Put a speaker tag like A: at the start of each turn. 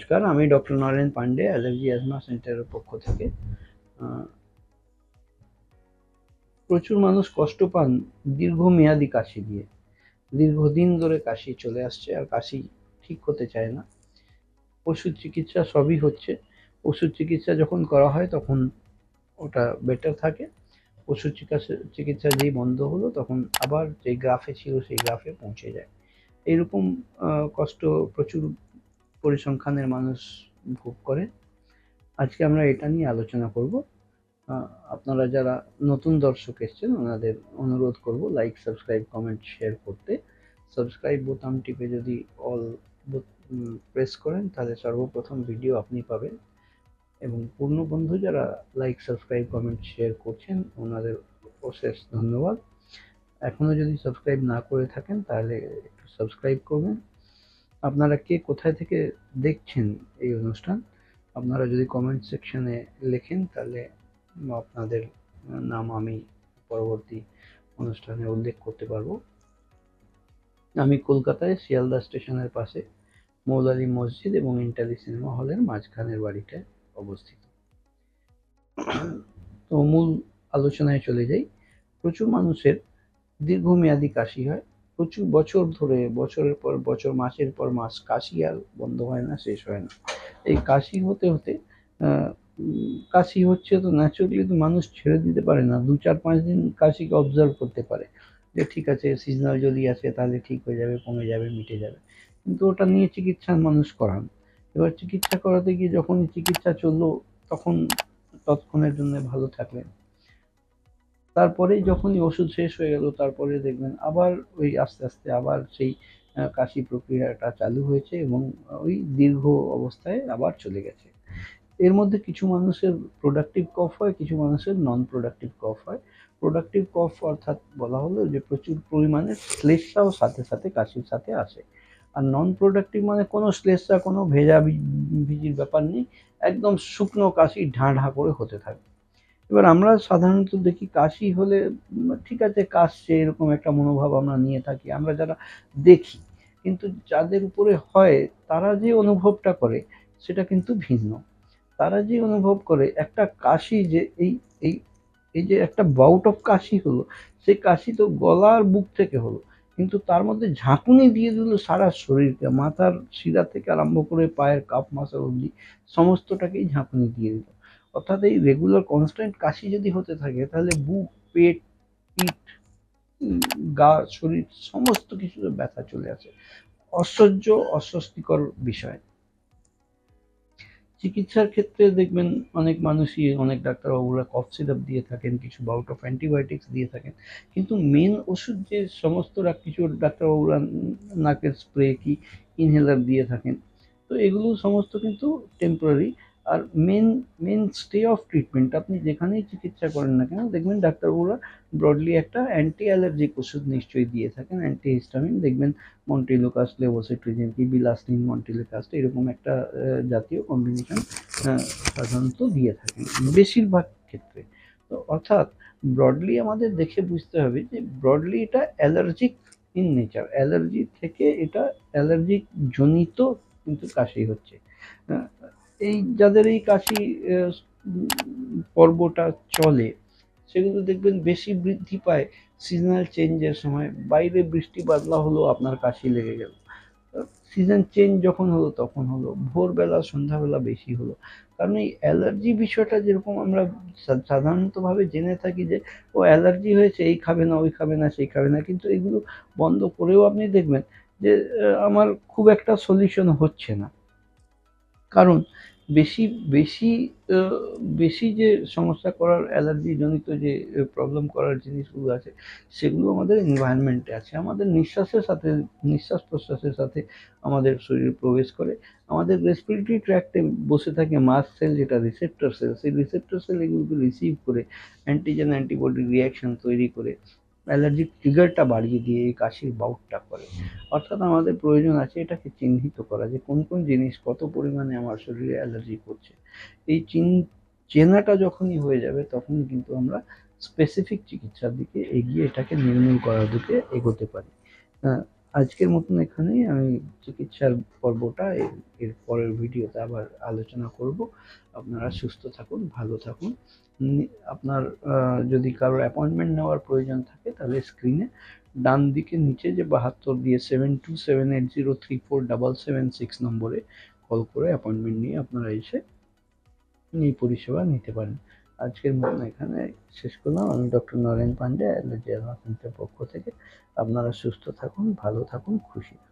A: নমস্কার, আমি doctor Naren Pandey, allergy asthma সেন্টারের পক্ষ থেকে। প্রচুর মানুষ কষ্ট পান দীর্ঘমেয়াদী কাশি দিয়ে। দীর্ঘদিন ধরে কাশি চলে আসছে আর কাশি ঠিক হতে চায় না। ওষুধ চিকিৎসা সবই হচ্ছে। ওষুধ চিকিৎসা যখন করা হয় তখন ওটা বেটার থাকে। ওষুধ চিকিৎসা যেই বন্ধ হলো তখন আবার যে গ্রাফে ছিল সেই গ্রাফে পৌঁছে যায়। এইরকম কষ্ট প্রচুর পরিসংখ্যানের মানুষ ভোগ করে। আজকে আমরা এটা নিয়ে আলোচনা করব। আপনারা যারা নতুন দর্শক এসছেন ওনাদের অনুরোধ করব লাইক, সাবস্ক্রাইব, কমেন্ট, শেয়ার করতে। সাবস্ক্রাইব বোতাম টিপে যদি অল প্রেস করেন তাহলে সর্বপ্রথম ভিডিও আপনি পাবেন, এবং পূর্ণ বন্ধু যারা লাইক, সাবস্ক্রাইব, কমেন্ট, শেয়ার করছেন ওনাদের অশেষ ধন্যবাদ। এখনো যদি সাবস্ক্রাইব না করে থাকেন তাহলে একটু সাবস্ক্রাইব করবেন। আপনারা কে কোথায় থেকে দেখছেন এই অনুষ্ঠান আপনারা যদি কমেন্ট সেকশনে লেখেন তাহলে আপনাদের নাম আমি পরবর্তী অনুষ্ঠানে উল্লেখ করতে পারবো। আমি কলকাতায় শিয়ালদা স্টেশনের পাশে মৌলালী মসজিদ এবং ইন্টালি সিনেমা হলের মাঝখানের বাড়িটায় অবস্থিত। তো মূল আলোচনায় চলে যাই। প্রচুর মানুষের দীর্ঘমেয়াদী কাশি হয়, প্রচুর বছর ধরে, বছরের পর বছর, মাসের পর মাস কাশি আর বন্ধ হয় না, শেষ হয় না। এই কাশি হতে হতে কাশি হচ্ছে তো ন্যাচারালি তো মানুষ ছেড়ে দিতে পারে না। 2-4-5 দিন কাশিকে অবজার্ভ করতে পারে যে ঠিক আছে, সিজনাল যদি আছে তাহলে ঠিক হয়ে যাবে, কমে যাবে, মিটে যাবে, কিন্তু ওটা নিয়ে চিকিৎসা মানুষ করান। এবার চিকিৎসা করাতে গিয়ে যখন চিকিৎসা চললো তখন তৎক্ষণের জন্য ভালো থাকলেন, তারপরে যখনই ওষুধ শেষ হয়ে গেল তারপরে দেখবেন আবার ওই আস্তে আস্তে আবার সেই কাশি প্রক্রিয়াটা চালু হয়েছে এবং ওই দীর্ঘ অবস্থায় আবার চলে গেছে। এর মধ্যে কিছু মানুষের প্রোডাক্টিভ কফ হয়, কিছু মানুষের নন প্রোডাক্টিভ কফ হয়। প্রোডাক্টিভ কফ অর্থাৎ বলা হলো যে প্রচুর পরিমাণে শ্লেষ্মাও সাথে সাথে কাশির সাথে আসে। আর নন প্রোডাক্টিভ মানে কোনো শ্লেষ্মা, কোনো ভেজা ভিজির ব্যাপার নেই, একদম শুকনো কাশি ঢাঁ ঢাঁ করে হতে থাকে। এবার আমরা সাধারণত দেখি কাশি হলে ঠিক আছে, কাশছে, এরকম একটা মনোভাব আমরা নিয়ে থাকি আমরা যারা দেখি, কিন্তু যাদের উপরে হয় তারা যে অনুভবটা করে সেটা কিন্তু ভিন্ন। তারা যে অনুভব করে একটা কাশি, যে এই এই এই যে একটা বাউট অফ কাশি হলো, সেই কাশি তো গলার বুক থেকে হলো, কিন্তু তার মধ্যে ঝাঁকুনি দিয়ে দিল সারা শরীরকে, মাথার শিরা থেকে আরম্ভ করে পায়ের কাপ মাসল অবধি সমস্তটাকেই ঝাঁকুনি দিয়ে দিল। অর্থাৎ এই রেগুলার কনস্ট্যান্ট কাশি যদি হতে থাকে তাহলে বুক, পেট, পিঠ, গা, শরীর সমস্ত কিছুতে ব্যথা চলে আসে। অসহ্য, অস্বস্তিকর বিষয়। চিকিৎসার ক্ষেত্রে দেখবেন অনেক মানুষই, অনেক ডাক্তারবাবুরা কফ সিরাপ দিয়ে থাকেন, কিছু বাউট অফ অ্যান্টিবায়োটিক্স দিয়ে থাকেন, কিন্তু মেন ওষুধ যে সমস্ত কিছু ডাক্তারবাবুরা নাকের স্প্রে কি ইনহেলার দিয়ে থাকেন, তো এগুলো সমস্ত কিন্তু টেম্পোরারি। আর main main stay of treatment আপনি যেখানেই চিকিৎসা করেন না কেন দেখবেন ডাক্তারবাবুরা ব্রডলি একটা অ্যান্টি অ্যালার্জিক ওষুধ নিশ্চয়ই দিয়ে থাকেন, অ্যান্টিহিস্টামিন। দেখবেন মন্টেলুকাস্ট, লেভোসিট্রিজিন, কি বিলাস্টিন, মন্টেলুকাস্ট, এরকম একটা জাতীয় কম্বিনেশন সাধারণত দিয়ে থাকেন বেশিরভাগ ক্ষেত্রে। তো অর্থাৎ ব্রডলি আমাদের দেখে বুঝতে হবে যে ব্রডলি এটা অ্যালার্জিক ইন নেচার, অ্যালার্জি থেকে এটা অ্যালার্জিক জনিত কিন্তু কাশি হচ্ছে। এই যাদের এই কাশি পর্বটা চলে সেগুলো দেখবেন বেশি বৃদ্ধি পায় সিজনাল চেঞ্জের সময়। বাইরে বৃষ্টি বাদলা হলো, আপনার কাশি লেগে গেল। সিজন চেঞ্জ যখন হলো তখন হলো, ভোরবেলা সন্ধ্যাবেলা বেশি হলো। কারণ এই অ্যালার্জি বিষয়টা যেরকম আমরা সাধারণতভাবে জেনে থাকি যে ও অ্যালার্জি হয়েছে, এই খাবে না, ওই খাবে না, সেই খাবে না, কিন্তু এগুলো বন্ধ করেও আপনি দেখবেন যে আমার খুব একটা সলিউশন হচ্ছে না। কারণ বেশি বেশি বেশি যে সমস্যা করার, অ্যালার্জি জনিত যে প্রবলেম করার জিনিসগুলো আছে সেগুলো আমাদের এনভায়রনমেন্টে আছে, আমাদের নিঃশ্বাসের সাথে, নিঃশ্বাস প্রশ্বাসের সাথে আমাদের শরীরে প্রবেশ করে। আমাদের রেসপিরেটরি ট্র্যাক্টে বসে থাকে মাস্ট সেল, যেটা রিসেপ্টর সেল, সেই রিসেপ্টর সেল এগুলোকে রিসিভ করে অ্যান্টিজেন অ্যান্টিবডি রিয়াকশন তৈরি করে অ্যালার্জিক ট্রিগারটা বাড়িয়ে দিয়ে এই কাশির বাউটটা করে। অর্থাৎ আমাদের প্রয়োজন আছে এটাকে চিহ্নিত করা যে কোন কোন জিনিস কত পরিমাণে আমার শরীরে অ্যালার্জি করছে। এই চেনাটা যখনই হয়ে যাবে তখনই কিন্তু আমরা স্পেসিফিক চিকিৎসার দিকে এগিয়ে এটাকে নির্মূল করার দিকে এগোতে পারি। আজকের মতন এখানেই আমি চিকিৎসার পর্বটা এর পরের ভিডিওতে আবার আলোচনা করব। আপনারা সুস্থ থাকুন, ভালো থাকুন। আপনার যদি কারোর অ্যাপয়েন্টমেন্ট নেওয়ার প্রয়োজন থাকে তাহলে স্ক্রিনে ডান দিকে নিচে যে 72 দিয়ে 7278034776 নম্বরে কল করে অ্যাপয়েন্টমেন্ট নিয়ে আপনারা এসে এই পরিষেবা নিতে পারেন। আজকের মতন এখানে শেষ করলাম। আমি doctor Naren Pandey, allergy and পক্ষ থেকে। আপনারা সুস্থ থাকুন, ভালো থাকুন, খুশি থাকুন।